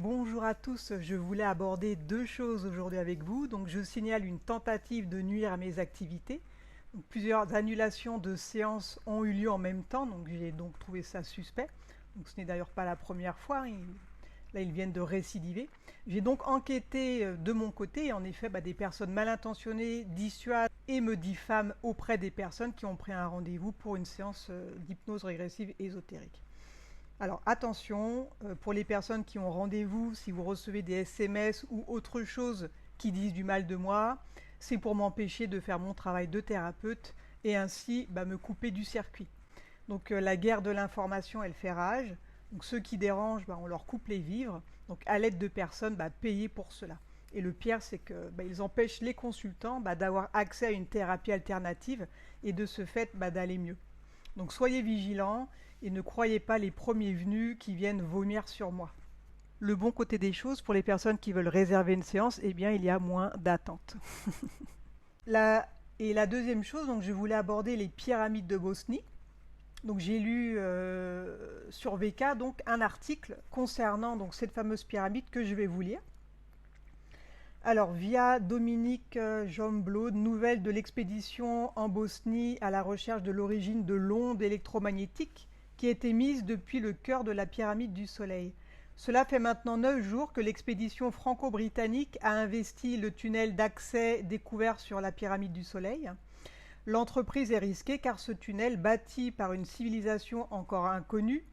Bonjour à tous, je voulais aborder deux choses aujourd'hui avec vous. Donc je signale une tentative de nuire à mes activités. Donc, plusieurs annulations de séances ont eu lieu en même temps, donc j'ai donc trouvé ça suspect. Donc ce n'est d'ailleurs pas la première fois, hein. Là ils viennent de récidiver. J'ai donc enquêté de mon côté et en effet des personnes mal intentionnées dissuadent et me diffament auprès des personnes qui ont pris un rendez-vous pour une séance d'hypnose régressive ésotérique. Alors attention, pour les personnes qui ont rendez-vous, si vous recevez des SMS ou autre chose qui disent du mal de moi, c'est pour m'empêcher de faire mon travail de thérapeute et ainsi me couper du circuit. Donc la guerre de l'information, elle fait rage. Donc ceux qui dérangent, on leur coupe les vivres. Donc à l'aide de personnes payées pour cela. Et le pire, c'est qu'ils empêchent les consultants d'avoir accès à une thérapie alternative et de ce fait d'aller mieux. Donc soyez vigilants et ne croyez pas les premiers venus qui viennent vomir sur moi. Le bon côté des choses, pour les personnes qui veulent réserver une séance, il y a moins d'attente. Et la deuxième chose, donc je voulais aborder les pyramides de Bosnie. Donc j'ai lu sur VK donc un article concernant cette fameuse pyramide que je vais vous lire. Alors, via Dominique Jomblo, nouvelle de l'expédition en Bosnie à la recherche de l'origine de l'onde électromagnétique qui est émise depuis le cœur de la pyramide du Soleil. Cela fait maintenant 9 jours que l'expédition franco-britannique a investi le tunnel d'accès découvert sur la pyramide du Soleil. L'entreprise est risquée car ce tunnel, bâti par une civilisation encore inconnue,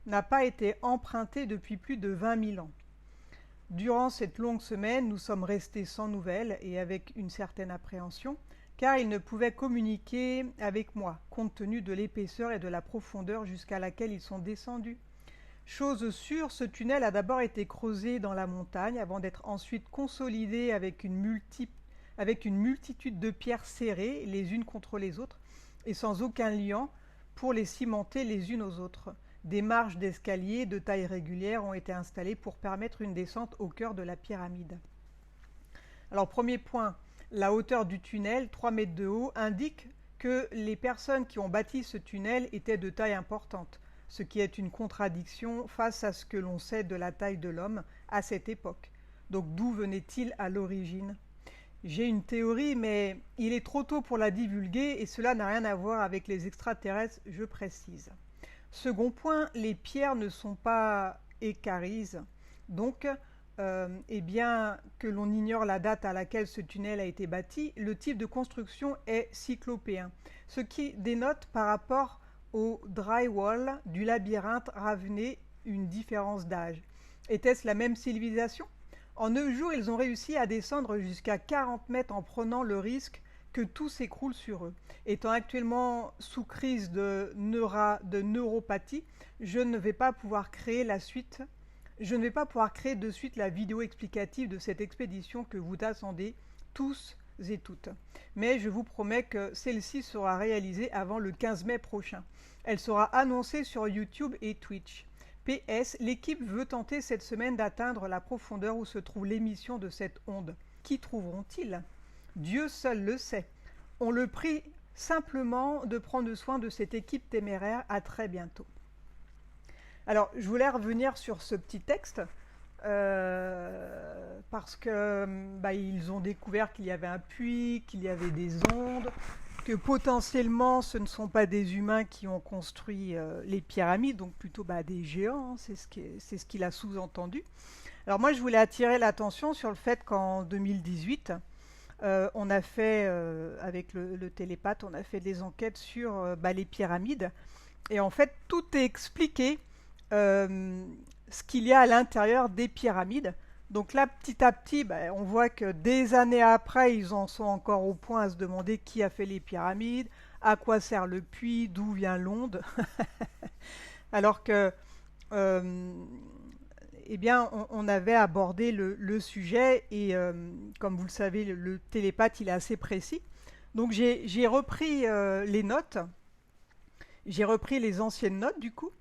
n'a pas été emprunté depuis plus de 20 000 ans. Durant cette longue semaine, nous sommes restés sans nouvelles et avec une certaine appréhension, car ils ne pouvaient communiquer avec moi, compte tenu de l'épaisseur et de la profondeur jusqu'à laquelle ils sont descendus. Chose sûre, ce tunnel a d'abord été creusé dans la montagne avant d'être ensuite consolidé avec une multitude de pierres serrées les unes contre les autres et sans aucun liant pour les cimenter les unes aux autres. Des marches d'escalier de taille régulière ont été installées pour permettre une descente au cœur de la pyramide. Alors premier point, la hauteur du tunnel, 3 mètres de haut, indique que les personnes qui ont bâti ce tunnel étaient de taille importante, ce qui est une contradiction face à ce que l'on sait de la taille de l'homme à cette époque. Donc d'où venait-il à l'origine ? J'ai une théorie, mais il est trop tôt pour la divulguer et cela n'a rien à voir avec les extraterrestres, je précise. Second point, les pierres ne sont pas équarrises. Donc, bien que l'on ignore la date à laquelle ce tunnel a été bâti, le type de construction est cyclopéen, ce qui dénote par rapport au drywall du labyrinthe ravené une différence d'âge. Était-ce la même civilisation ? En 9 jours, ils ont réussi à descendre jusqu'à 40 mètres en prenant le risque que tout s'écroule sur eux. Étant actuellement sous crise de neuropathie, je ne vais pas pouvoir créer de suite la vidéo explicative de cette expédition que vous attendez tous et toutes. Mais je vous promets que celle-ci sera réalisée avant le 15 mai prochain. Elle sera annoncée sur YouTube et Twitch. PS, l'équipe veut tenter cette semaine d'atteindre la profondeur où se trouve l'émission de cette onde. Qui trouveront-ils ? Dieu seul le sait. On le prie simplement de prendre soin de cette équipe téméraire. À très bientôt. Alors, je voulais revenir sur ce petit texte parce que ils ont découvert qu'il y avait un puits, qu'il y avait des ondes, que potentiellement ce ne sont pas des humains qui ont construit les pyramides, donc plutôt des géants, hein, c'est ce qu'il a sous-entendu. Alors moi, je voulais attirer l'attention sur le fait qu'en 2018, on a fait, avec le télépathe, on a fait des enquêtes sur les pyramides. Et en fait, tout est expliqué, ce qu'il y a à l'intérieur des pyramides. Donc là, petit à petit, on voit que des années après, ils en sont encore au point à se demander qui a fait les pyramides, à quoi sert le puits, d'où vient l'onde. Alors que... on avait abordé le sujet et comme vous le savez, le télépathe, il est assez précis. Donc j'ai repris les notes, j'ai repris les anciennes notes du coup,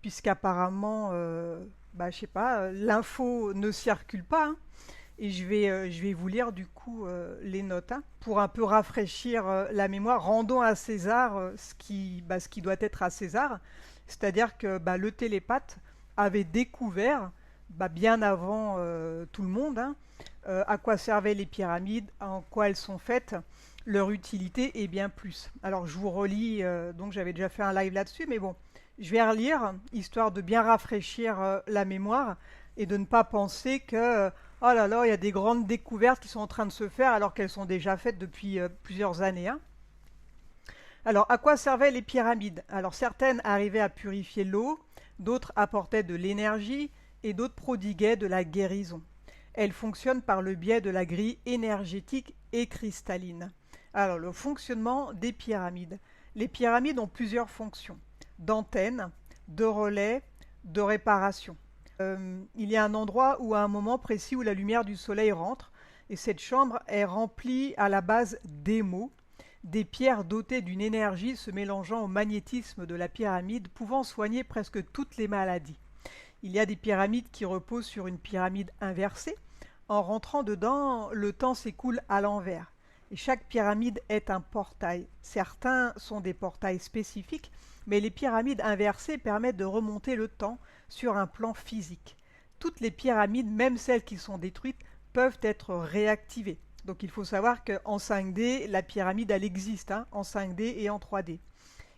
puisqu'apparemment, je sais pas, l'info ne circule pas, hein, et je vais vous lire du coup les notes, hein, pour un peu rafraîchir la mémoire. Rendons à César ce qui doit être à César, c'est-à-dire que le télépathe avait découvert bien avant tout le monde, hein, à quoi servaient les pyramides, en quoi elles sont faites, leur utilité et bien plus. Alors je vous relis, donc j'avais déjà fait un live là-dessus, mais bon, je vais relire, histoire de bien rafraîchir la mémoire et de ne pas penser que, oh là là, il y a des grandes découvertes qui sont en train de se faire alors qu'elles sont déjà faites depuis plusieurs années, hein. Alors, à quoi servaient les pyramides? Alors, certaines arrivaient à purifier l'eau, d'autres apportaient de l'énergie et d'autres prodiguaient de la guérison. Elles fonctionnent par le biais de la grille énergétique et cristalline. Alors, le fonctionnement des pyramides. Les pyramides ont plusieurs fonctions: d'antenne, de relais, de réparation. Il y a un endroit ou à un moment précis où la lumière du soleil rentre, et cette chambre est remplie à la base d'émaux, des pierres dotées d'une énergie se mélangeant au magnétisme de la pyramide, pouvant soigner presque toutes les maladies. Il y a des pyramides qui reposent sur une pyramide inversée. En rentrant dedans, le temps s'écoule à l'envers. Et chaque pyramide est un portail. Certains sont des portails spécifiques, mais les pyramides inversées permettent de remonter le temps sur un plan physique. Toutes les pyramides, même celles qui sont détruites, peuvent être réactivées. Donc il faut savoir qu'en 5D, la pyramide, elle existe, hein, en 5D et en 3D.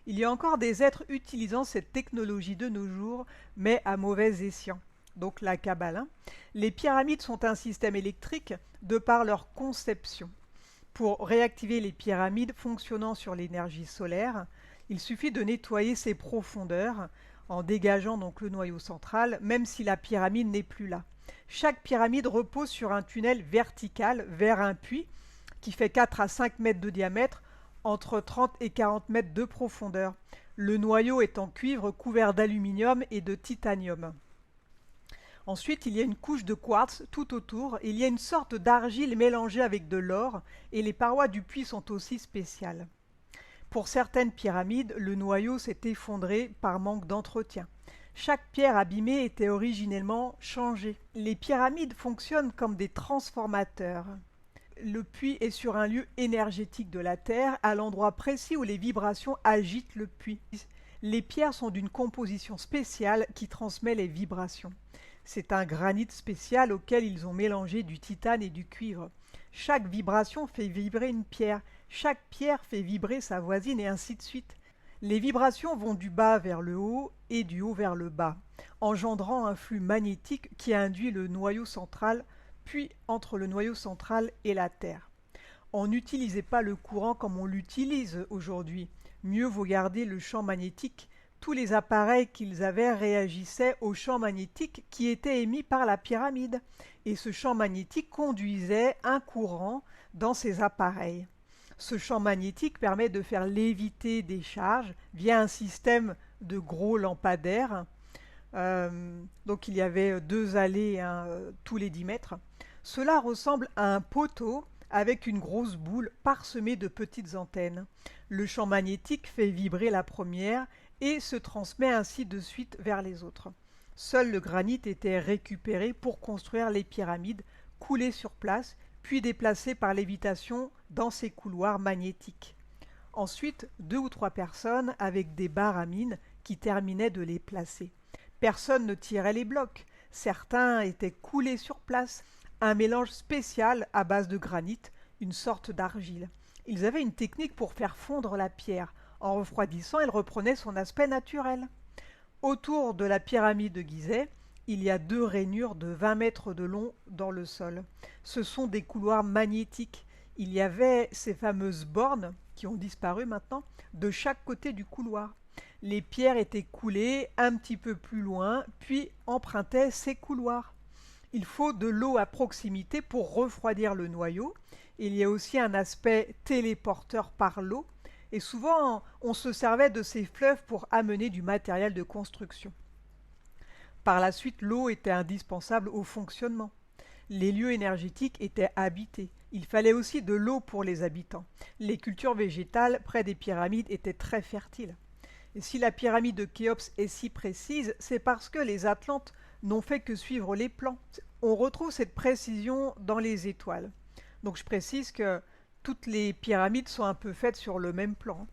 Il y a encore des êtres utilisant cette technologie de nos jours, mais à mauvais escient. Donc la Kabbale, hein. Les pyramides sont un système électrique de par leur conception. Pour réactiver les pyramides fonctionnant sur l'énergie solaire, il suffit de nettoyer ses profondeurs en dégageant donc le noyau central, même si la pyramide n'est plus là. Chaque pyramide repose sur un tunnel vertical vers un puits qui fait 4 à 5 mètres de diamètre, entre 30 et 40 mètres de profondeur. Le noyau est en cuivre couvert d'aluminium et de titanium. Ensuite, il y a une couche de quartz tout autour. Il y a une sorte d'argile mélangée avec de l'or et les parois du puits sont aussi spéciales. Pour certaines pyramides, le noyau s'est effondré par manque d'entretien. Chaque pierre abîmée était originellement changée. Les pyramides fonctionnent comme des transformateurs. Le puits est sur un lieu énergétique de la Terre, à l'endroit précis où les vibrations agitent le puits. Les pierres sont d'une composition spéciale qui transmet les vibrations. C'est un granit spécial auquel ils ont mélangé du titane et du cuivre. Chaque vibration fait vibrer une pierre, chaque pierre fait vibrer sa voisine et ainsi de suite. Les vibrations vont du bas vers le haut et du haut vers le bas, engendrant un flux magnétique qui induit le noyau central, puis entre le noyau central et la Terre. On n'utilisait pas le courant comme on l'utilise aujourd'hui. Mieux vaut garder le champ magnétique. Tous les appareils qu'ils avaient réagissaient au champ magnétique qui était émis par la pyramide. Et ce champ magnétique conduisait un courant dans ces appareils. Ce champ magnétique permet de faire léviter des charges via un système de gros lampadaires. Donc il y avait 2 allées, hein, tous les 10 mètres. Cela ressemble à un poteau avec une grosse boule parsemée de petites antennes. Le champ magnétique fait vibrer la première et se transmet ainsi de suite vers les autres. Seul le granit était récupéré pour construire les pyramides, coulé sur place, puis déplacé par lévitation dans ces couloirs magnétiques. Ensuite, 2 ou 3 personnes avec des barres à mine qui terminaient de les placer. Personne ne tirait les blocs. Certains étaient coulés sur place, un mélange spécial à base de granit, une sorte d'argile. Ils avaient une technique pour faire fondre la pierre. En refroidissant, elle reprenait son aspect naturel. Autour de la pyramide de Gizeh, il y a 2 rainures de 20 mètres de long dans le sol. Ce sont des couloirs magnétiques. Il y avait ces fameuses bornes, qui ont disparu maintenant, de chaque côté du couloir. Les pierres étaient coulées un petit peu plus loin, puis empruntaient ces couloirs. Il faut de l'eau à proximité pour refroidir le noyau. Il y a aussi un aspect téléporteur par l'eau. Et souvent, on se servait de ces fleuves pour amener du matériel de construction. Par la suite, l'eau était indispensable au fonctionnement. Les lieux énergétiques étaient habités. Il fallait aussi de l'eau pour les habitants. Les cultures végétales près des pyramides étaient très fertiles. Et si la pyramide de Khéops est si précise, c'est parce que les Atlantes n'ont fait que suivre les plans. On retrouve cette précision dans les étoiles. Donc je précise que toutes les pyramides sont un peu faites sur le même plan.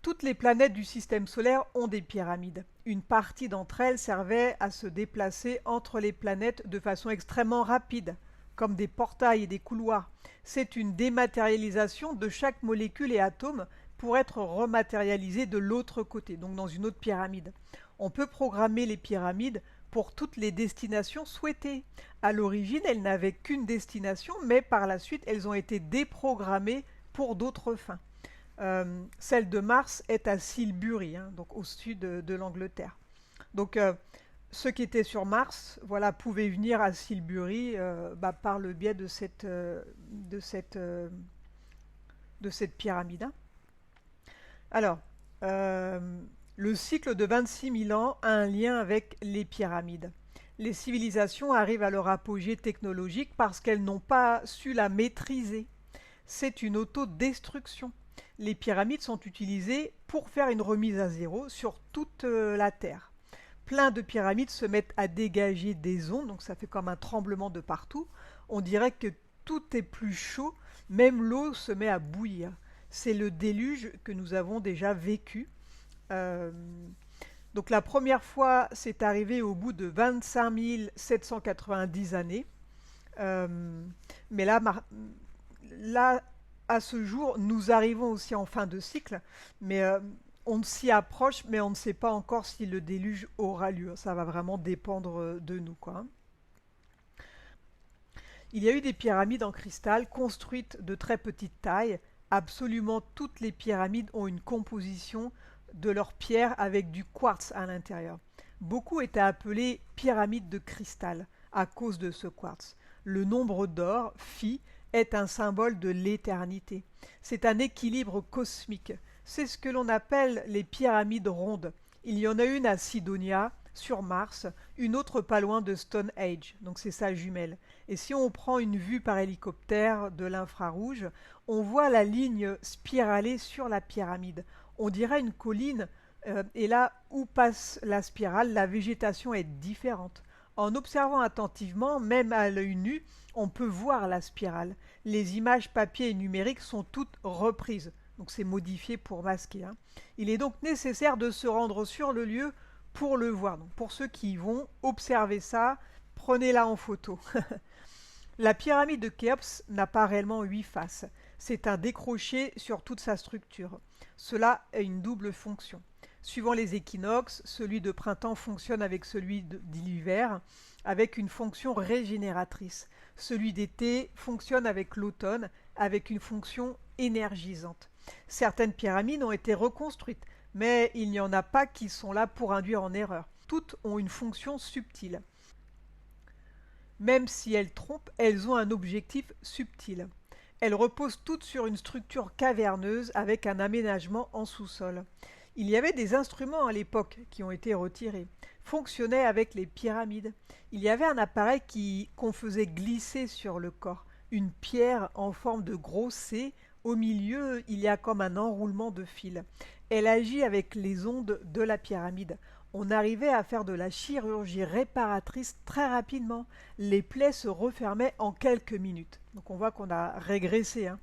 Toutes les planètes du système solaire ont des pyramides. Une partie d'entre elles servait à se déplacer entre les planètes de façon extrêmement rapide, comme des portails et des couloirs. C'est une dématérialisation de chaque molécule et atome pour être rematérialisé de l'autre côté, donc dans une autre pyramide. On peut programmer les pyramides pour toutes les destinations souhaitées. À l'origine, elles n'avaient qu'une destination, mais par la suite, elles ont été déprogrammées pour d'autres fins. Celle de Mars est à Silbury, hein, donc au sud de l'Angleterre. Donc ceux qui étaient sur Mars, voilà, pouvaient venir à Silbury par le biais de cette pyramide, hein. Alors, le cycle de 26 000 ans a un lien avec les pyramides. Les civilisations arrivent à leur apogée technologique parce qu'elles n'ont pas su la maîtriser. C'est une autodestruction. Les pyramides sont utilisées pour faire une remise à zéro sur toute la Terre. Plein de pyramides se mettent à dégager des ondes, donc ça fait comme un tremblement de partout. On dirait que tout est plus chaud, même l'eau se met à bouillir. C'est le déluge que nous avons déjà vécu. Donc la première fois, c'est arrivé au bout de 25 790 années. Mais là, à ce jour, nous arrivons aussi en fin de cycle, mais on s'y approche, mais on ne sait pas encore si le déluge aura lieu. Ça va vraiment dépendre de nous, quoi, hein. Il y a eu des pyramides en cristal construites de très petite taille. Absolument toutes les pyramides ont une composition de leurs pierres avec du quartz à l'intérieur. Beaucoup étaient appelées pyramides de cristal à cause de ce quartz. Le nombre d'or, phi, est un symbole de l'éternité. C'est un équilibre cosmique. C'est ce que l'on appelle les pyramides rondes. Il y en a une à Sidonia, sur Mars, une autre pas loin de Stonehenge, donc c'est sa jumelle. Et si on prend une vue par hélicoptère de l'infrarouge, on voit la ligne spiralée sur la pyramide. On dirait une colline, et là où passe la spirale, la végétation est différente. En observant attentivement, même à l'œil nu, on peut voir la spirale. Les images papier et numériques sont toutes reprises, donc c'est modifié pour masquer, hein. Il est donc nécessaire de se rendre sur le lieu pour le voir. Donc pour ceux qui y vont, observez ça, prenez-la en photo. La pyramide de Khéops n'a pas réellement 8 faces. C'est un décroché sur toute sa structure. Cela a une double fonction. Suivant les équinoxes, celui de printemps fonctionne avec celui d'hiver, avec une fonction régénératrice. Celui d'été fonctionne avec l'automne, avec une fonction énergisante. Certaines pyramides ont été reconstruites, mais il n'y en a pas qui sont là pour induire en erreur. Toutes ont une fonction subtile. Même si elles trompent, elles ont un objectif subtil. Elles reposent toutes sur une structure caverneuse avec un aménagement en sous-sol. Il y avait des instruments à l'époque qui ont été retirés, fonctionnaient avec les pyramides. Il y avait un appareil qu'on faisait glisser sur le corps, une pierre en forme de gros C. Au milieu, il y a comme un enroulement de fil. Elle agit avec les ondes de la pyramide. On arrivait à faire de la chirurgie réparatrice très rapidement. Les plaies se refermaient en quelques minutes. Donc on voit qu'on a régressé, hein.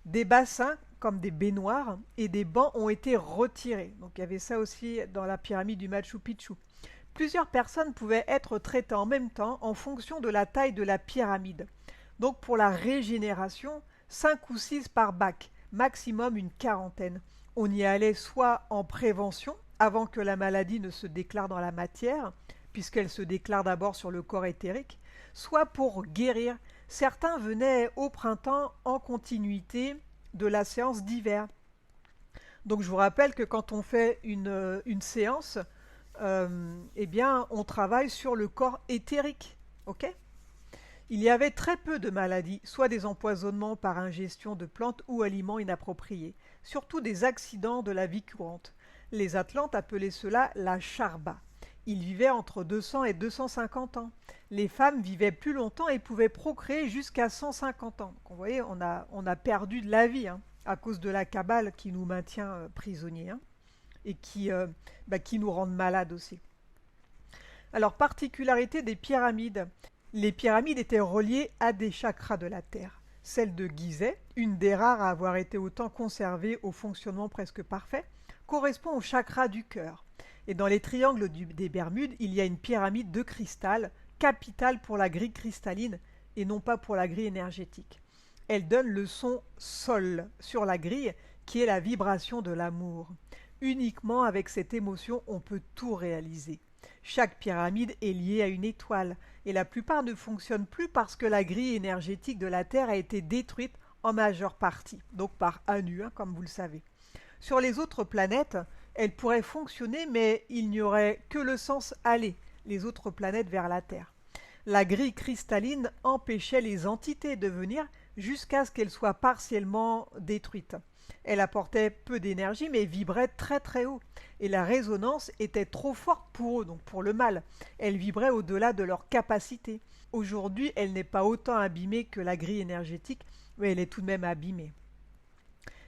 Des bassins, comme des baignoires, et des bancs ont été retirés. Donc il y avait ça aussi dans la pyramide du Machu Picchu. Plusieurs personnes pouvaient être traitées en même temps en fonction de la taille de la pyramide. Donc pour la régénération, 5 ou 6 par bac, maximum une quarantaine. On y allait soit en prévention, avant que la maladie ne se déclare dans la matière, puisqu'elle se déclare d'abord sur le corps éthérique, soit pour guérir. Certains venaient au printemps en continuité de la séance d'hiver. Donc je vous rappelle que quand on fait une séance, eh bien on travaille sur le corps éthérique. Ok ? Il y avait très peu de maladies, soit des empoisonnements par ingestion de plantes ou aliments inappropriés, surtout des accidents de la vie courante. Les Atlantes appelaient cela la charba. Ils vivaient entre 200 et 250 ans. Les femmes vivaient plus longtemps et pouvaient procréer jusqu'à 150 ans. Donc, vous voyez, on a perdu de la vie, hein, à cause de la cabale qui nous maintient prisonniers, hein, et qui nous rendent malades aussi. Alors, particularité des pyramides. Les pyramides étaient reliées à des chakras de la Terre. celle de Gizeh, une des rares à avoir été autant conservée au fonctionnement presque parfait, correspond au chakra du cœur. Et dans les triangles des Bermudes, il y a une pyramide de cristal, capitale pour la grille cristalline et non pas pour la grille énergétique. Elle donne le son sol sur la grille, qui est la vibration de l'amour. Uniquement avec cette émotion, on peut tout réaliser. Chaque pyramide est liée à une étoile, et la plupart ne fonctionnent plus parce que la grille énergétique de la Terre a été détruite en majeure partie, donc par Anu, comme vous le savez. Sur les autres planètes, elles pourraient fonctionner, mais il n'y aurait que le sens aller, les autres planètes vers la Terre. La grille cristalline empêchait les entités de venir jusqu'à ce qu'elles soient partiellement détruites. Elle apportait peu d'énergie mais vibrait très très haut. Et la résonance était trop forte pour eux, donc pour le mal. Elle vibrait au-delà de leur capacité. Aujourd'hui, elle n'est pas autant abîmée que la grille énergétique, mais elle est tout de même abîmée.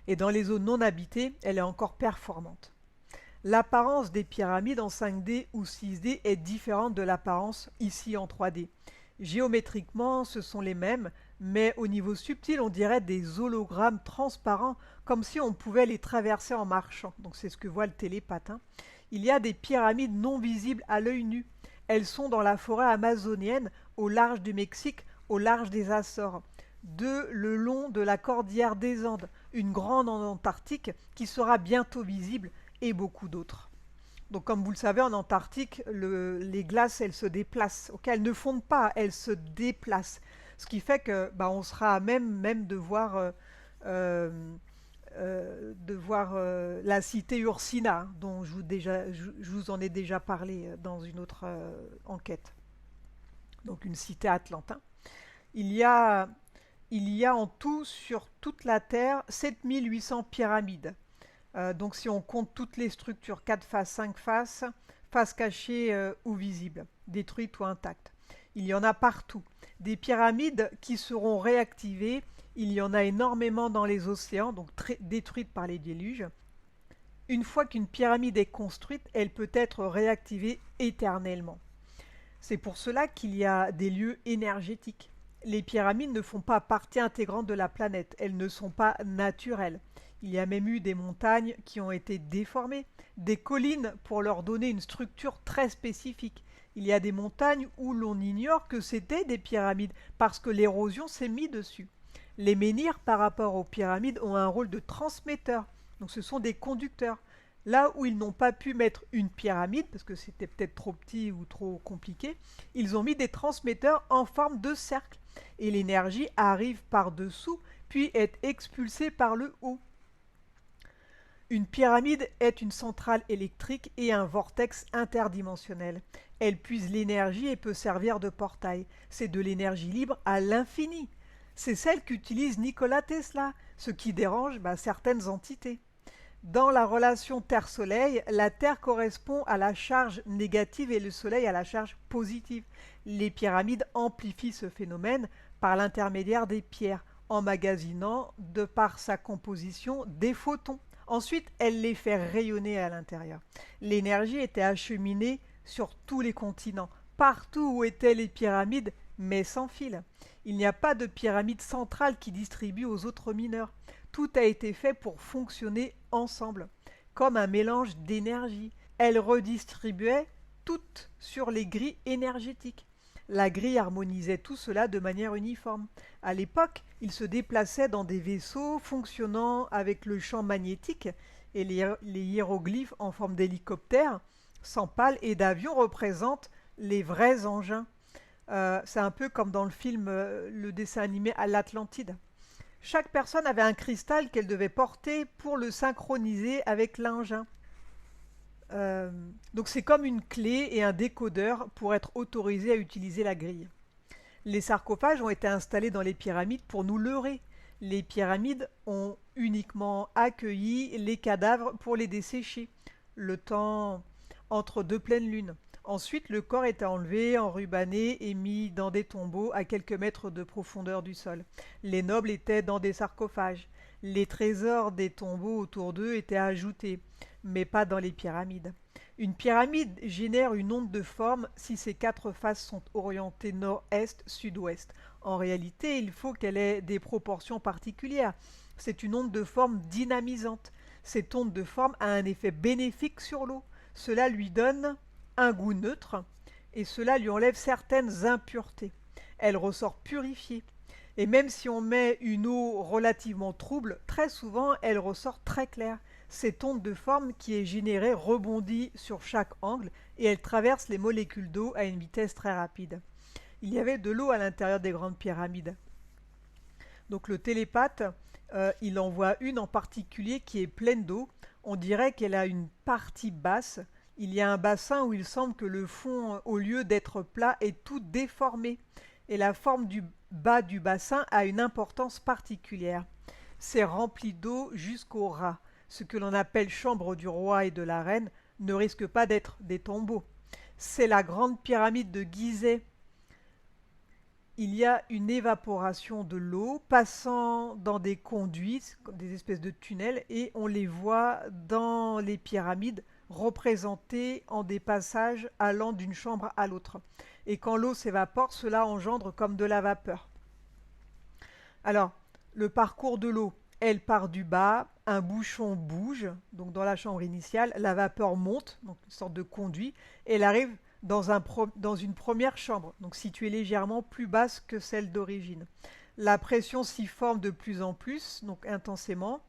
Et dans les zones non habitées, elle est encore performante. L'apparence des pyramides en 5D ou 6D est différente de l'apparence ici en 3D. Géométriquement, ce sont les mêmes, mais au niveau subtil, on dirait des hologrammes transparents, comme si on pouvait les traverser en marchant. Donc c'est ce que voit le télépathe. Il y a des pyramides non visibles à l'œil nu. Elles sont dans la forêt amazonienne, au large du Mexique, au large des Açores, le long de la cordillère des Andes, une grande en Antarctique qui sera bientôt visible, et beaucoup d'autres. Donc comme vous le savez, en Antarctique, les glaces, elles se déplacent. Okay, elles ne fondent pas, elles se déplacent. Ce qui fait que on sera à même de voir, la cité Ursina, dont je vous en ai déjà parlé dans une autre enquête. Donc une cité atlante. Il y a en tout, sur toute la Terre, 7800 pyramides. Donc si on compte toutes les structures, 4 faces, 5 faces, faces cachées ou visibles, détruites ou intactes. Il y en a partout. Des pyramides qui seront réactivées, il y en a énormément dans les océans, donc détruites par les déluges. Une fois qu'une pyramide est construite, elle peut être réactivée éternellement. C'est pour cela qu'il y a des lieux énergétiques. Les pyramides ne font pas partie intégrante de la planète, elles ne sont pas naturelles. Il y a même eu des montagnes qui ont été déformées, des collines pour leur donner une structure très spécifique. Il y a des montagnes où l'on ignore que c'était des pyramides parce que l'érosion s'est mise dessus. Les menhirs par rapport aux pyramides ont un rôle de transmetteur, donc ce sont des conducteurs. Là où ils n'ont pas pu mettre une pyramide, parce que c'était peut-être trop petit ou trop compliqué, ils ont mis des transmetteurs en forme de cercle. Et l'énergie arrive par-dessous, puis est expulsée par le haut. Une pyramide est une centrale électrique et un vortex interdimensionnel. Elle puise l'énergie et peut servir de portail. C'est de l'énergie libre à l'infini. C'est celle qu'utilise Nikola Tesla, ce qui dérange certaines entités. Dans la relation Terre-Soleil, la Terre correspond à la charge négative et le Soleil à la charge positive. Les pyramides amplifient ce phénomène par l'intermédiaire des pierres, emmagasinant, de par sa composition, des photons. Ensuite, elle les fait rayonner à l'intérieur. L'énergie était acheminée sur tous les continents, partout où étaient les pyramides, mais sans fil. Il n'y a pas de pyramide centrale qui distribue aux autres mineurs. Tout a été fait pour fonctionner ensemble, comme un mélange d'énergie. Elle redistribuait toutes sur les grilles énergétiques. La grille harmonisait tout cela de manière uniforme. À l'époque, ils se déplaçaient dans des vaisseaux fonctionnant avec le champ magnétique et les hiéroglyphes en forme d'hélicoptères, sans pales et d'avions représentent les vrais engins. C'est un peu comme dans le film, le dessin animé à l'Atlantide. Chaque personne avait un cristal qu'elle devait porter pour le synchroniser avec l'engin. Donc c'est comme une clé et un décodeur pour être autorisé à utiliser la grille. Les sarcophages ont été installés dans les pyramides pour nous leurrer. Les pyramides ont uniquement accueilli les cadavres pour les dessécher, le temps entre deux pleines lunes. Ensuite, le corps était enlevé, enrubanné et mis dans des tombeaux à quelques mètres de profondeur du sol. Les nobles étaient dans des sarcophages. Les trésors des tombeaux autour d'eux étaient ajoutés, mais pas dans les pyramides. Une pyramide génère une onde de forme si ses quatre faces sont orientées nord-est, sud-ouest. En réalité, il faut qu'elle ait des proportions particulières. C'est une onde de forme dynamisante. Cette onde de forme a un effet bénéfique sur l'eau. Cela lui donne un goût neutre et cela lui enlève certaines impuretés. Elle ressort purifiée. Et même si on met une eau relativement trouble, très souvent elle ressort très claire. Cette onde de forme qui est générée rebondit sur chaque angle et elle traverse les molécules d'eau à une vitesse très rapide. Il y avait de l'eau à l'intérieur des grandes pyramides. Donc le télépathe, il en voit une en particulier qui est pleine d'eau. On dirait qu'elle a une partie basse. Il y a un bassin où il semble que le fond, au lieu d'être plat, est tout déformé. Et la forme du bas du bassin a une importance particulière. C'est rempli d'eau jusqu'aux rats. Ce que l'on appelle chambre du roi et de la reine ne risque pas d'être des tombeaux. C'est la grande pyramide de Gizeh. Il y a une évaporation de l'eau passant dans des conduits, des espèces de tunnels, et on les voit dans les pyramides représentées en des passages allant d'une chambre à l'autre. Et quand l'eau s'évapore, cela engendre comme de la vapeur. Alors, le parcours de l'eau, elle part du bas, un bouchon bouge, donc dans la chambre initiale, la vapeur monte, donc une sorte de conduit, et elle arrive dans une première chambre, donc située légèrement plus basse que celle d'origine. La pression s'y forme de plus en plus, donc intensément.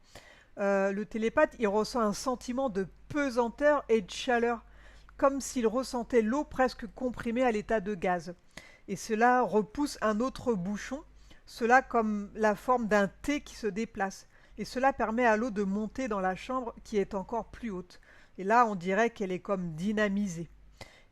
Le télépathe, il ressent un sentiment de pesanteur et de chaleur, comme s'il ressentait l'eau presque comprimée à l'état de gaz. Et cela repousse un autre bouchon, cela comme la forme d'un T qui se déplace. Et cela permet à l'eau de monter dans la chambre qui est encore plus haute. Et là, on dirait qu'elle est comme dynamisée.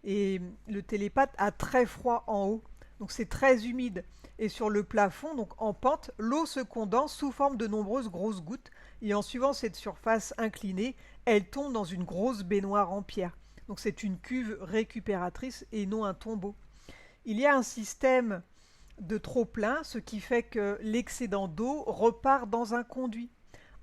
Et le télépathe a très froid en haut, donc c'est très humide. Et sur le plafond, donc en pente, l'eau se condense sous forme de nombreuses grosses gouttes. Et en suivant cette surface inclinée, elle tombe dans une grosse baignoire en pierre. Donc c'est une cuve récupératrice et non un tombeau. Il y a un système de trop-plein, ce qui fait que l'excédent d'eau repart dans un conduit.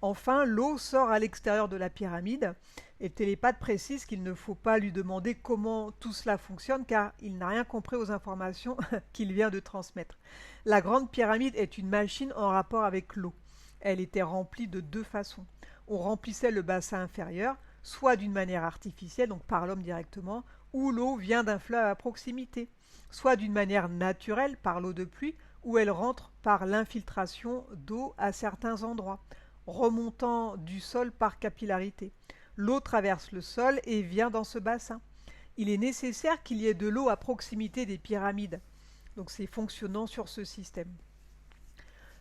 Enfin, l'eau sort à l'extérieur de la pyramide et le télépathe précise qu'il ne faut pas lui demander comment tout cela fonctionne car il n'a rien compris aux informations qu'il vient de transmettre. La grande pyramide est une machine en rapport avec l'eau. Elle était remplie de deux façons. On remplissait le bassin inférieur, soit d'une manière artificielle, donc par l'homme directement, ou l'eau vient d'un fleuve à proximité, soit d'une manière naturelle, par l'eau de pluie, ou elle rentre par l'infiltration d'eau à certains endroits, remontant du sol par capillarité. L'eau traverse le sol et vient dans ce bassin. Il est nécessaire qu'il y ait de l'eau à proximité des pyramides. Donc c'est fonctionnant sur ce système.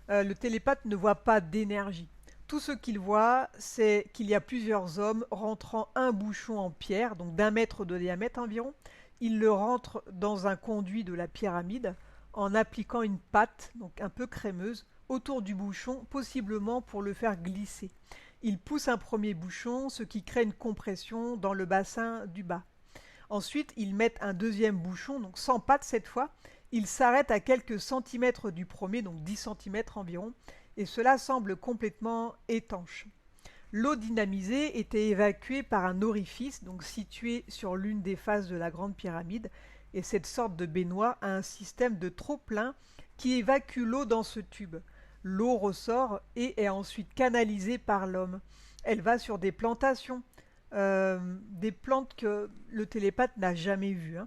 Le télépathe ne voit pas d'énergie. Tout ce qu'il voit, c'est qu'il y a plusieurs hommes rentrant un bouchon en pierre, donc d'1 mètre de diamètre environ. Ils le rentrent dans un conduit de la pyramide en appliquant une pâte, donc un peu crémeuse, autour du bouchon, possiblement pour le faire glisser. Ils poussent un premier bouchon, ce qui crée une compression dans le bassin du bas. Ensuite, ils mettent un deuxième bouchon, donc sans pâte cette fois. Ils s'arrêtent à quelques centimètres du premier, donc 10 centimètres environ, et cela semble complètement étanche. L'eau dynamisée était évacuée par un orifice, donc situé sur l'une des faces de la grande pyramide, et cette sorte de baignoire a un système de trop-plein qui évacue l'eau dans ce tube. L'eau ressort et est ensuite canalisée par l'homme. Elle va sur des plantations, des plantes que le télépathe n'a jamais vues.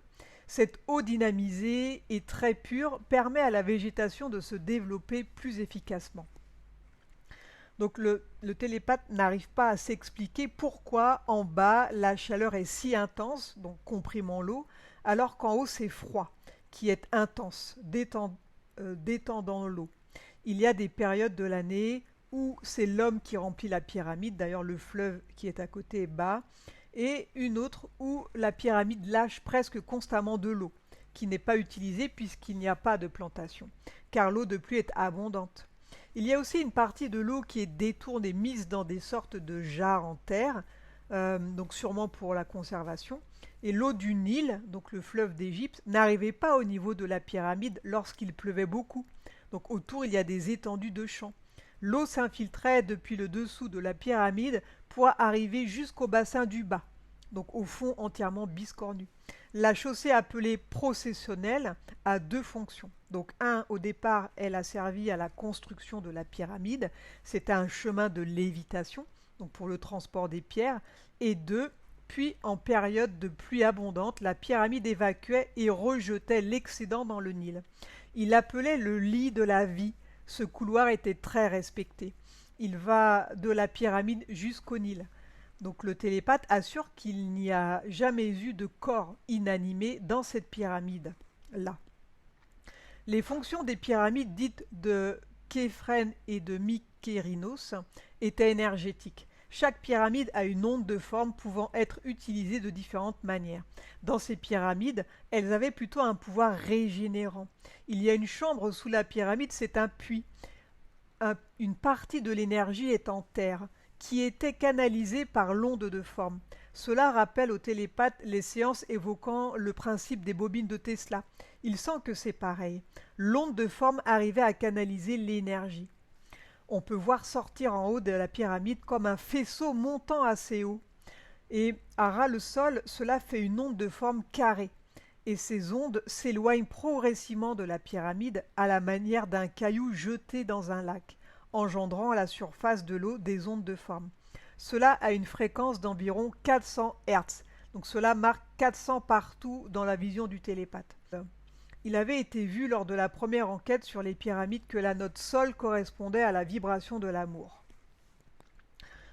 Cette eau dynamisée et très pure permet à la végétation de se développer plus efficacement. Donc le télépathe n'arrive pas à s'expliquer pourquoi en bas la chaleur est si intense, donc comprimant l'eau, alors qu'en haut c'est froid, qui est intense, détendant l'eau. Il y a des périodes de l'année où c'est l'homme qui remplit la pyramide, d'ailleurs le fleuve qui est à côté est bas, et une autre où la pyramide lâche presque constamment de l'eau, qui n'est pas utilisée puisqu'il n'y a pas de plantation, car l'eau de pluie est abondante. Il y a aussi une partie de l'eau qui est détournée, mise dans des sortes de jarres en terre, donc sûrement pour la conservation. Et l'eau du Nil, donc le fleuve d'Égypte, n'arrivait pas au niveau de la pyramide lorsqu'il pleuvait beaucoup. Donc autour, il y a des étendues de champs. L'eau s'infiltrait depuis le dessous de la pyramide pour arriver jusqu'au bassin du bas. donc au fond entièrement biscornu. La chaussée appelée processionnelle a deux fonctions. Donc au départ, elle a servi à la construction de la pyramide. C'était un chemin de lévitation, donc pour le transport des pierres. Et deux, puis en période de pluie abondante, la pyramide évacuait et rejetait l'excédent dans le Nil. Il l'appelait le lit de la vie. Ce couloir était très respecté. Il va de la pyramide jusqu'au Nil. Donc le télépathe assure qu'il n'y a jamais eu de corps inanimé dans cette pyramide-là. Les fonctions des pyramides dites de Képhren et de Mykérinos étaient énergétiques. Chaque pyramide a une onde de forme pouvant être utilisée de différentes manières. Dans ces pyramides, elles avaient plutôt un pouvoir régénérant. Il y a une chambre sous la pyramide, c'est un puits. Une partie de l'énergie est en terre, qui était canalisée par l'onde de forme. Cela rappelle au télépathe les séances évoquant le principe des bobines de Tesla. Il sent que c'est pareil. L'onde de forme arrivait à canaliser l'énergie. On peut voir sortir en haut de la pyramide comme un faisceau montant assez haut. Et à ras le sol, cela fait une onde de forme carrée. Et ces ondes s'éloignent progressivement de la pyramide à la manière d'un caillou jeté dans un lac, engendrant à la surface de l'eau des ondes de forme. Cela a une fréquence d'environ 400 Hz. Donc cela marque 400 partout dans la vision du télépathe. Il avait été vu lors de la première enquête sur les pyramides que la note sol correspondait à la vibration de l'amour.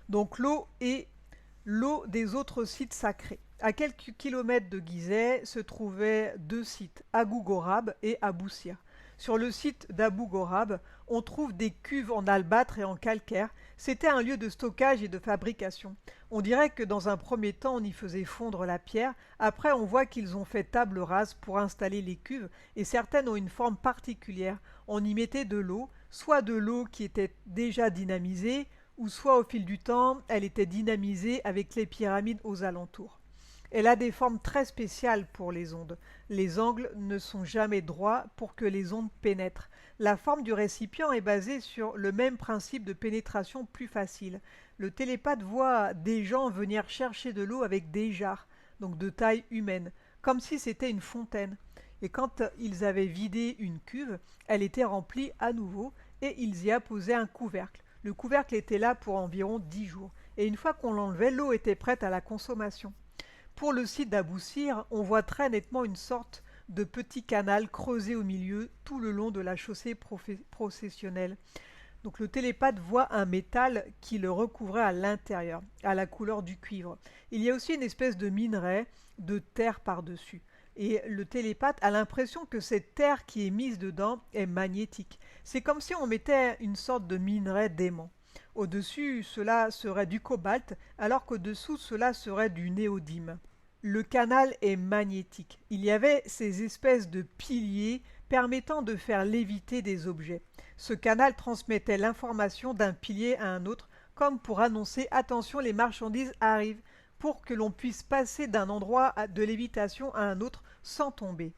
Donc l'eau est l'eau des autres sites sacrés. À quelques kilomètres de Gizeh se trouvaient deux sites, Abu Gorab et Abou Sir. Sur le site d'Abu Gorab, on trouve des cuves en albâtre et en calcaire. C'était un lieu de stockage et de fabrication. On dirait que dans un premier temps, on y faisait fondre la pierre. Après, on voit qu'ils ont fait table rase pour installer les cuves et certaines ont une forme particulière. On y mettait de l'eau, soit de l'eau qui était déjà dynamisée, ou soit au fil du temps, elle était dynamisée avec les pyramides aux alentours. Elle a des formes très spéciales pour les ondes. Les angles ne sont jamais droits pour que les ondes pénètrent. La forme du récipient est basée sur le même principe de pénétration plus facile. Le télépathe voit des gens venir chercher de l'eau avec des jarres, donc de taille humaine, comme si c'était une fontaine. Et quand ils avaient vidé une cuve, elle était remplie à nouveau et ils y apposaient un couvercle. Le couvercle était là pour environ 10 jours. Et une fois qu'on l'enlevait, l'eau était prête à la consommation. Pour le site d'Abou Sir, on voit très nettement une sorte de petit canal creusé au milieu tout le long de la chaussée processionnelle. Donc le télépathe voit un métal qui le recouvrait à l'intérieur, à la couleur du cuivre. Il y a aussi une espèce de minerai de terre par-dessus. Et le télépathe a l'impression que cette terre qui est mise dedans est magnétique. C'est comme si on mettait une sorte de minerai d'aimant. Au-dessus, cela serait du cobalt, alors qu'au-dessous, cela serait du néodyme. Le canal est magnétique. Il y avait ces espèces de piliers permettant de faire léviter des objets. Ce canal transmettait l'information d'un pilier à un autre, comme pour annoncer « Attention, les marchandises arrivent », pour que l'on puisse passer d'un endroit de lévitation à un autre sans tomber.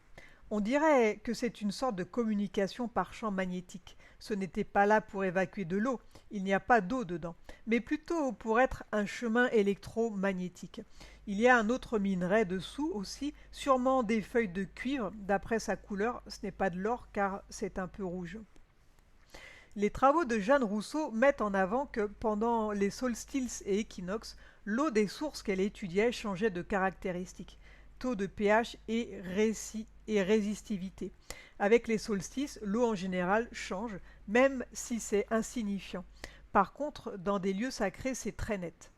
On dirait que c'est une sorte de communication par champ magnétique. Ce n'était pas là pour évacuer de l'eau, il n'y a pas d'eau dedans, mais plutôt pour être un chemin électromagnétique. Il y a un autre minerai dessous aussi, sûrement des feuilles de cuivre, d'après sa couleur, ce n'est pas de l'or car c'est un peu rouge. Les travaux de Jeanne Rousseau mettent en avant que pendant les solstices et équinoxes, l'eau des sources qu'elle étudiait changeait de caractéristiques, taux de pH et résistivité. Avec les solstices, l'eau en général change, même si c'est insignifiant. Par contre, dans des lieux sacrés, c'est très net.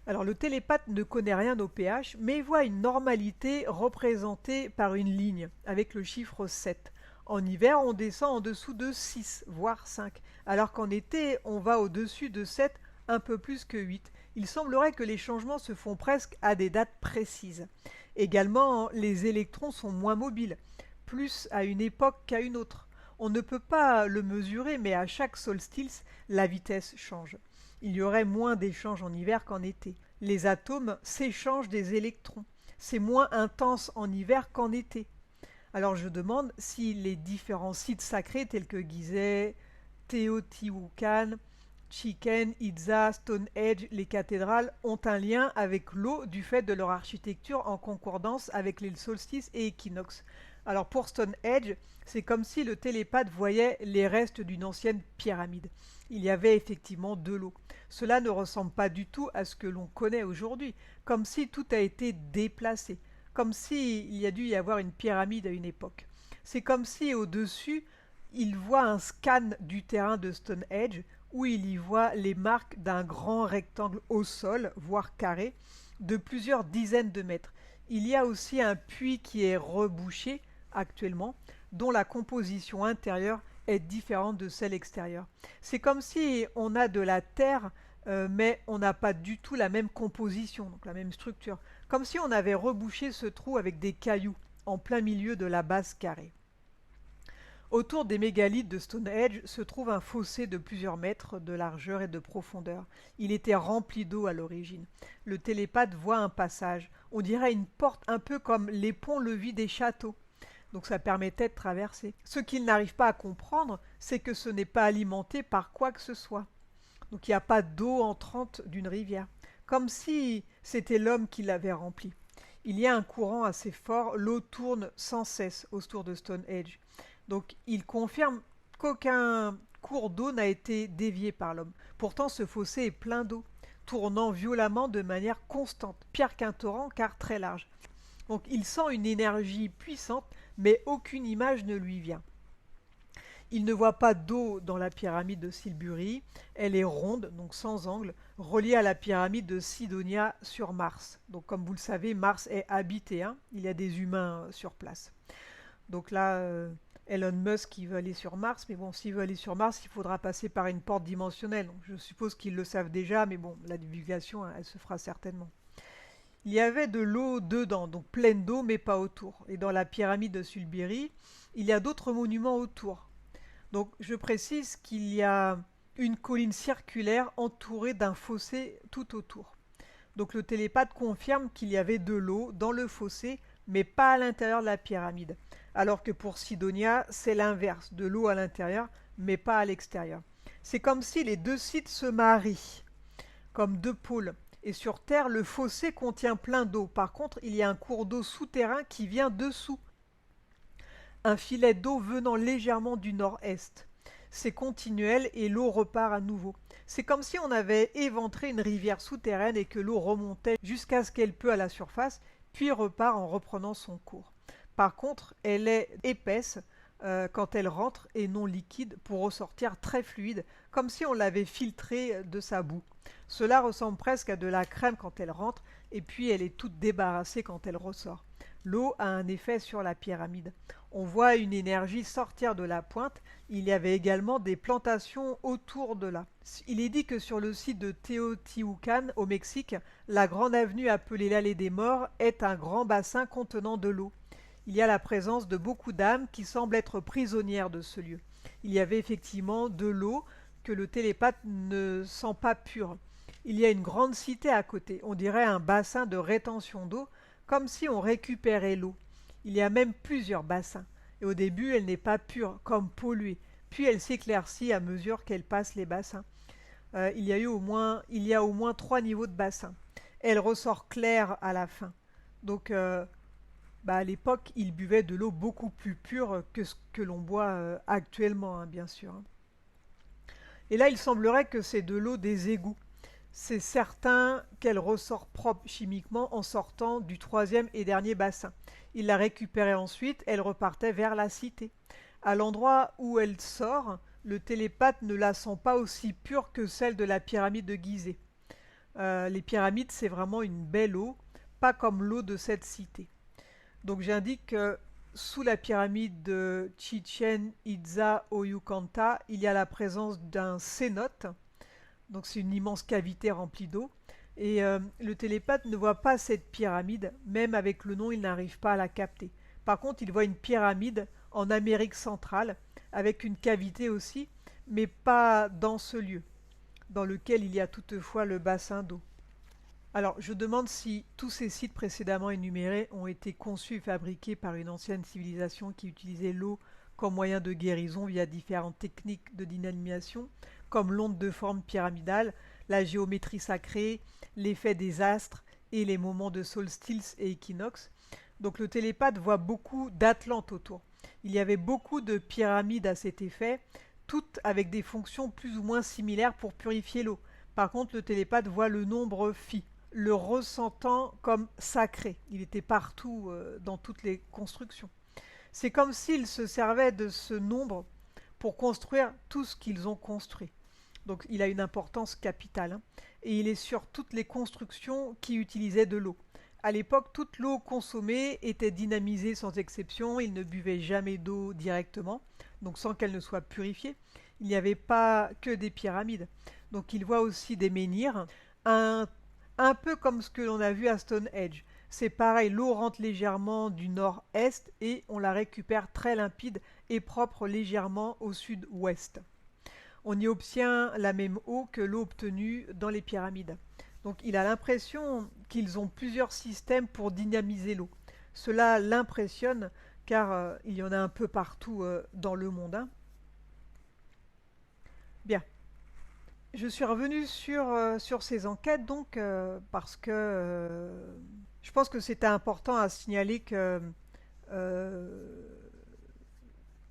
Alors le télépathe ne connaît rien au pH, mais voit une normalité représentée par une ligne, avec le chiffre 7. En hiver, on descend en dessous de 6, voire 5, alors qu'en été, on va au-dessus de 7, un peu plus que 8. Il semblerait que les changements se font presque à des dates précises. Également, les électrons sont moins mobiles, plus à une époque qu'à une autre. On ne peut pas le mesurer, mais à chaque solstice, la vitesse change. Il y aurait moins d'échanges en hiver qu'en été. Les atomes s'échangent des électrons. C'est moins intense en hiver qu'en été. Alors je demande si les différents sites sacrés tels que Gizeh, Teotihuacan, Chichen Itza, Stonehenge, les cathédrales ont un lien avec l'eau du fait de leur architecture en concordance avec les solstices et équinoxes. Alors pour Stonehenge, c'est comme si le télépathe voyait les restes d'une ancienne pyramide. Il y avait effectivement de l'eau. Cela ne ressemble pas du tout à ce que l'on connaît aujourd'hui, comme si tout a été déplacé, comme s'il y a dû y avoir une pyramide à une époque. C'est comme si au-dessus, il voit un scan du terrain de Stonehenge où il y voit les marques d'un grand rectangle au sol, voire carré, de plusieurs dizaines de mètres. Il y a aussi un puits qui est rebouché actuellement, dont la composition intérieure est différente de celle extérieure. C'est comme si on a de la terre, mais on n'a pas du tout la même composition, donc la même structure. Comme si on avait rebouché ce trou avec des cailloux en plein milieu de la base carrée. Autour des mégalithes de Stonehenge se trouve un fossé de plusieurs mètres de largeur et de profondeur. Il était rempli d'eau à l'origine. Le télépathe voit un passage. On dirait une porte un peu comme les ponts-levis des châteaux. Donc ça permettait de traverser. Ce qu'il n'arrive pas à comprendre, c'est que ce n'est pas alimenté par quoi que ce soit. Donc il n'y a pas d'eau entrante d'une rivière. Comme si c'était l'homme qui l'avait rempli. Il y a un courant assez fort, l'eau tourne sans cesse autour de Stonehenge. Donc il confirme qu'aucun cours d'eau n'a été dévié par l'homme. Pourtant ce fossé est plein d'eau, tournant violemment de manière constante, pire qu'un torrent car très large. Donc il sent une énergie puissante, mais aucune image ne lui vient. Il ne voit pas d'eau dans la pyramide de Silbury, elle est ronde, donc sans angle, reliée à la pyramide de Sidonia sur Mars. Donc comme vous le savez, Mars est habité, hein, il y a des humains sur place. Donc là, Elon Musk il veut aller sur Mars, mais bon, s'il veut aller sur Mars, il faudra passer par une porte dimensionnelle. Donc, je suppose qu'ils le savent déjà, mais bon, la divulgation, elle se fera certainement. Il y avait de l'eau dedans, donc pleine d'eau, mais pas autour. Et dans la pyramide de Sulbiri, il y a d'autres monuments autour. Donc je précise qu'il y a une colline circulaire entourée d'un fossé tout autour. Donc le télépathe confirme qu'il y avait de l'eau dans le fossé, mais pas à l'intérieur de la pyramide. Alors que pour Sidonia, c'est l'inverse, de l'eau à l'intérieur, mais pas à l'extérieur. C'est comme si les deux sites se marient, comme deux pôles. Et sur Terre, le fossé contient plein d'eau. Par contre, il y a un cours d'eau souterrain qui vient dessous. Un filet d'eau venant légèrement du nord-est. C'est continuel et l'eau repart à nouveau. C'est comme si on avait éventré une rivière souterraine et que l'eau remontait jusqu'à ce qu'elle peut à la surface, puis repart en reprenant son cours. Par contre, elle est épaisse quand elle rentre et non liquide pour ressortir très fluide, comme si on l'avait filtrée de sa boue. Cela ressemble presque à de la crème quand elle rentre et puis elle est toute débarrassée quand elle ressort. L'eau a un effet sur la pyramide. On voit une énergie sortir de la pointe. Il y avait également des plantations autour de là. Il est dit que sur le site de Teotihuacan, au Mexique, la grande avenue appelée l'Allée des Morts est un grand bassin contenant de l'eau. Il y a la présence de beaucoup d'âmes qui semblent être prisonnières de ce lieu. Il y avait effectivement de l'eau que le télépathe ne sent pas pure. Il y a une grande cité à côté, on dirait un bassin de rétention d'eau, comme si on récupérait l'eau. Il y a même plusieurs bassins, et au début elle n'est pas pure, comme polluée, puis elle s'éclaircit à mesure qu'elle passe les bassins. Il y a au moins 3 niveaux de bassins. Elle ressort claire à la fin. Donc à l'époque, ils buvaient de l'eau beaucoup plus pure que ce que l'on boit actuellement, hein, bien sûr. Et là, il semblerait que c'est de l'eau des égouts. C'est certain qu'elle ressort propre chimiquement en sortant du troisième et dernier bassin. Il la récupérait ensuite, elle repartait vers la cité. À l'endroit où elle sort, le télépathe ne la sent pas aussi pure que celle de la pyramide de Gizeh. Les pyramides, c'est vraiment une belle eau, pas comme l'eau de cette cité. Donc j'indique que sous la pyramide de Chichen Itza Oyukanta, il y a la présence d'un cénote. Donc c'est une immense cavité remplie d'eau. Et le télépathe ne voit pas cette pyramide, même avec le nom, il n'arrive pas à la capter. Par contre, il voit une pyramide en Amérique centrale, avec une cavité aussi, mais pas dans ce lieu, dans lequel il y a toutefois le bassin d'eau. Alors, je demande si tous ces sites précédemment énumérés ont été conçus et fabriqués par une ancienne civilisation qui utilisait l'eau comme moyen de guérison via différentes techniques de dynamisation, comme l'onde de forme pyramidale, la géométrie sacrée, l'effet des astres et les moments de solstice et équinoxe. Donc le télépathe voit beaucoup d'Atlantes autour. Il y avait beaucoup de pyramides à cet effet, toutes avec des fonctions plus ou moins similaires pour purifier l'eau. Par contre, le télépathe voit le nombre phi, le ressentant comme sacré. Il était partout dans toutes les constructions. C'est comme s'il se servait de ce nombre pour construire tout ce qu'ils ont construit. Donc il a une importance capitale, hein. Et il est sur toutes les constructions qui utilisaient de l'eau. À l'époque, toute l'eau consommée était dynamisée sans exception. Ils ne buvaient jamais d'eau directement, donc sans qu'elle ne soit purifiée. Il n'y avait pas que des pyramides. Donc il voit aussi des menhirs, un, un peu comme ce que l'on a vu à Stonehenge. C'est pareil, l'eau rentre légèrement du nord-est et on la récupère très limpide et propre légèrement au sud-ouest. On y obtient la même eau que l'eau obtenue dans les pyramides. Donc il a l'impression qu'ils ont plusieurs systèmes pour dynamiser l'eau. Cela l'impressionne car il y en a un peu partout dans le monde, hein. Bien, je suis revenue sur ces enquêtes donc parce que je pense que c'était important à signaler que euh,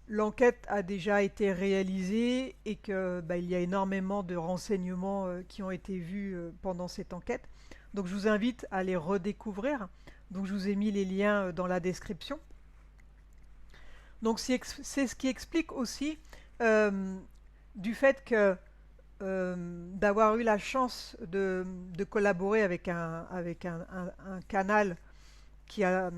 l'enquête a déjà été réalisée et que il y a énormément de renseignements qui ont été vus pendant cette enquête. Donc je vous invite à les redécouvrir. Donc je vous ai mis les liens dans la description. Donc c'est ce qui explique aussi euh, du fait que d'avoir eu la chance de collaborer avec un canal qui a,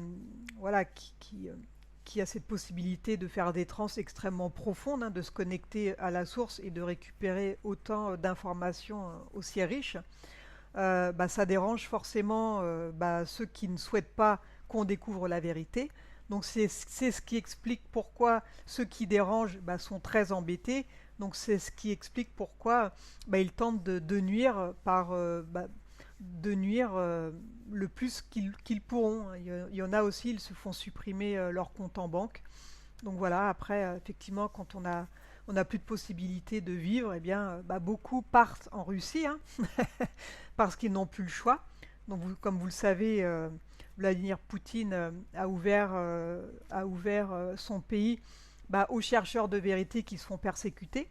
voilà, qui a cette possibilité de faire des trans extrêmement profondes, hein, de se connecter à la source et de récupérer autant d'informations aussi riches, ça dérange forcément ceux qui ne souhaitent pas qu'on découvre la vérité. Donc c'est ce qui explique pourquoi ceux qui dérangent sont très embêtés. Donc c'est ce qui explique pourquoi ils tentent de nuire de nuire le plus qu'ils pourront. Il y en a aussi, ils se font supprimer leur compte en banque. Donc voilà, après, effectivement, quand on a plus de possibilité de vivre, eh bien, beaucoup partent en Russie, hein, parce qu'ils n'ont plus le choix. Donc, comme vous le savez, Vladimir Poutine a ouvert son pays aux chercheurs de vérité qui se font persécuter.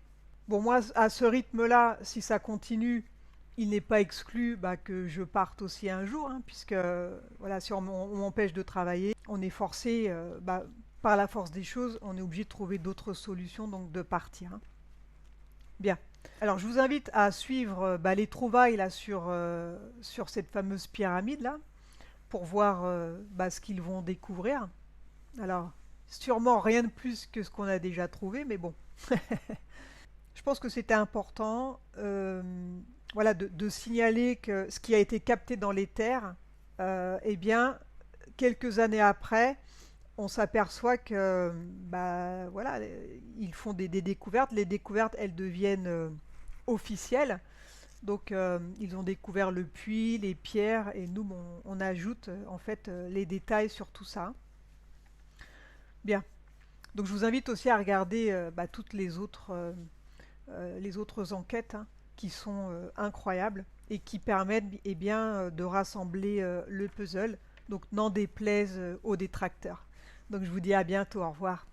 Bon, moi, à ce rythme-là, si ça continue, il n'est pas exclu que je parte aussi un jour, hein, puisque voilà, si on m'empêche de travailler, on est forcé, par la force des choses, on est obligé de trouver d'autres solutions, donc de partir, hein. Bien. Alors, je vous invite à suivre les trouvailles là sur cette fameuse pyramide là, pour voir ce qu'ils vont découvrir. Alors, sûrement rien de plus que ce qu'on a déjà trouvé, mais bon. Je pense que c'était important voilà, de signaler que ce qui a été capté dans les terres, eh bien, quelques années après, on s'aperçoit que voilà, ils font des découvertes. Les découvertes, elles deviennent officielles. Donc, ils ont découvert le puits, les pierres, et nous, on ajoute en fait les détails sur tout ça. Bien. Donc, je vous invite aussi à regarder toutes les autres enquêtes, hein, qui sont incroyables et qui permettent de rassembler le puzzle. Donc, n'en déplaise aux détracteurs. Donc, je vous dis à bientôt. Au revoir.